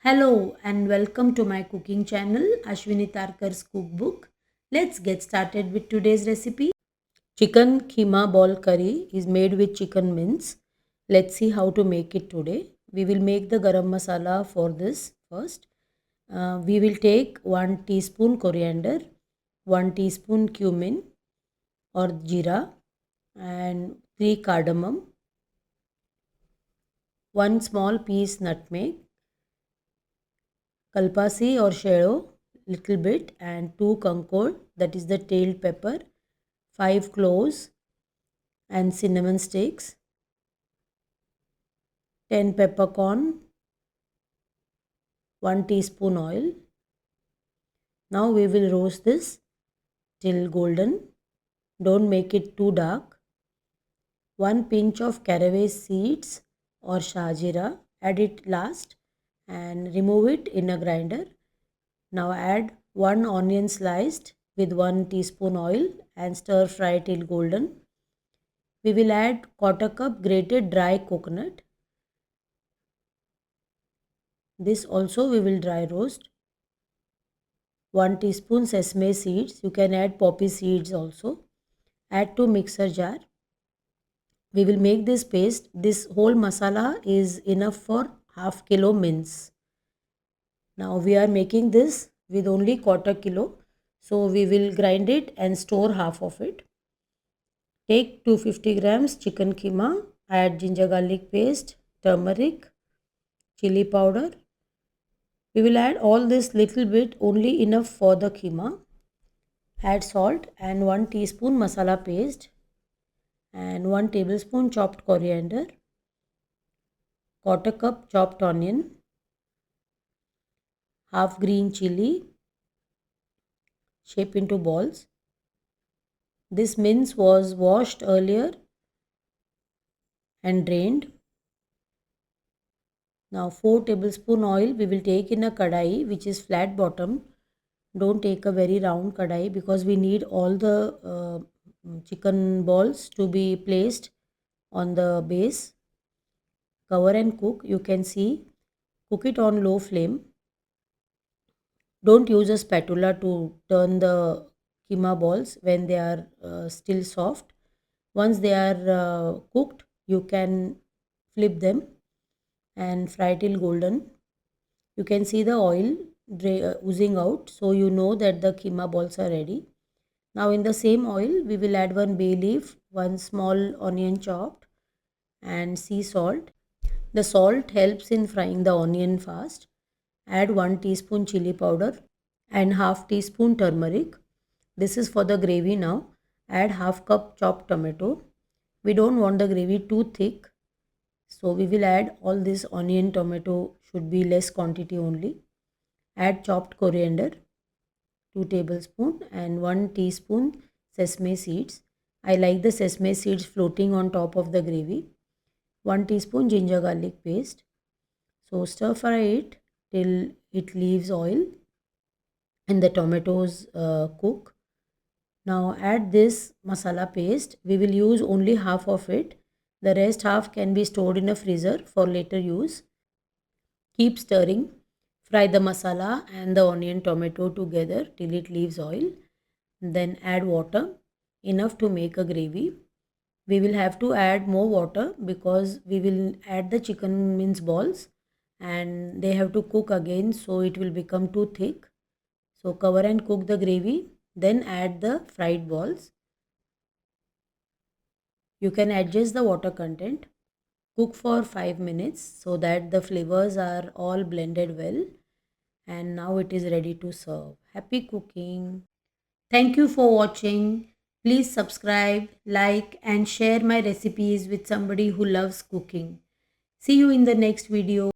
Hello and welcome to my cooking channel Ashwini Tarkar's cookbook. Let's get started with today's recipe. Chicken Kheema ball curry is made with chicken mince. Let's see how to make it today. We will make the garam masala for this first. We will take 1 teaspoon coriander, 1 teaspoon cumin or jeera and 3 cardamom, 1 small piece nutmeg, kalpasi or shado little bit, and 2 concord, that is the tailed pepper, 5 cloves and cinnamon sticks, 10 peppercorn, 1 teaspoon oil. Now we will roast this till golden. Don't make it too dark. 1 pinch of caraway seeds or shajira, add it last and remove it in a grinder. Now add 1 onion sliced with 1 teaspoon oil and stir fry till golden. We will add 1/4 cup grated dry coconut. This also we will dry roast. 1 teaspoon sesame seeds. You can add poppy seeds also. Add to mixer jar. We will make this paste. This whole masala is enough for half kilo mince. Now we are making this with only 1/4 kilo. So we will grind it and store half of it. Take 250 grams chicken keema. Add ginger garlic paste, turmeric, chili powder. We will add all this little bit, only enough for the keema. Add salt and 1 teaspoon masala paste and 1 tablespoon chopped coriander, 1/4 cup chopped onion, half green chili, shape into balls. This mince was washed earlier and drained. Now 4 tablespoon oil we will take in a kadai which is flat bottom. Don't take a very round kadai because we need all the chicken balls to be placed on the base. Cover and cook. You can see, cook it on low flame. Don't use a spatula to turn the keema balls when they are still soft. Once they are cooked, you can flip them and fry till golden. You can see the oil oozing out, so you know that the keema balls are ready. Now in the same oil, we will add 1 bay leaf, 1 small onion chopped and sea salt. The salt helps in frying the onion fast. Add 1 teaspoon chili powder and half teaspoon turmeric. This is for the gravy now. Add half cup chopped tomato. We don't want the gravy too thick, so we will add all this onion, tomato should be less quantity only. Add chopped coriander, 2 tablespoons and 1 teaspoon sesame seeds. I like the sesame seeds floating on top of the gravy. 1 teaspoon ginger garlic paste. So stir fry it till it leaves oil and the tomatoes cook. Now add this masala paste. We will use only half of it. The rest half can be stored in a freezer for later use. Keep stirring. Fry the masala and the onion tomato together till it leaves oil. Then add water, enough to make a gravy. We will have to add more water because we will add the chicken mince balls and they have to cook again, so it will become too thick. So cover and cook the gravy, then add the fried balls. You can adjust the water content. Cook for 5 minutes so that the flavors are all blended well. And now it is ready to serve. Happy cooking. Thank you for watching. Please subscribe, like and share my recipes with somebody who loves cooking. See you in the next video.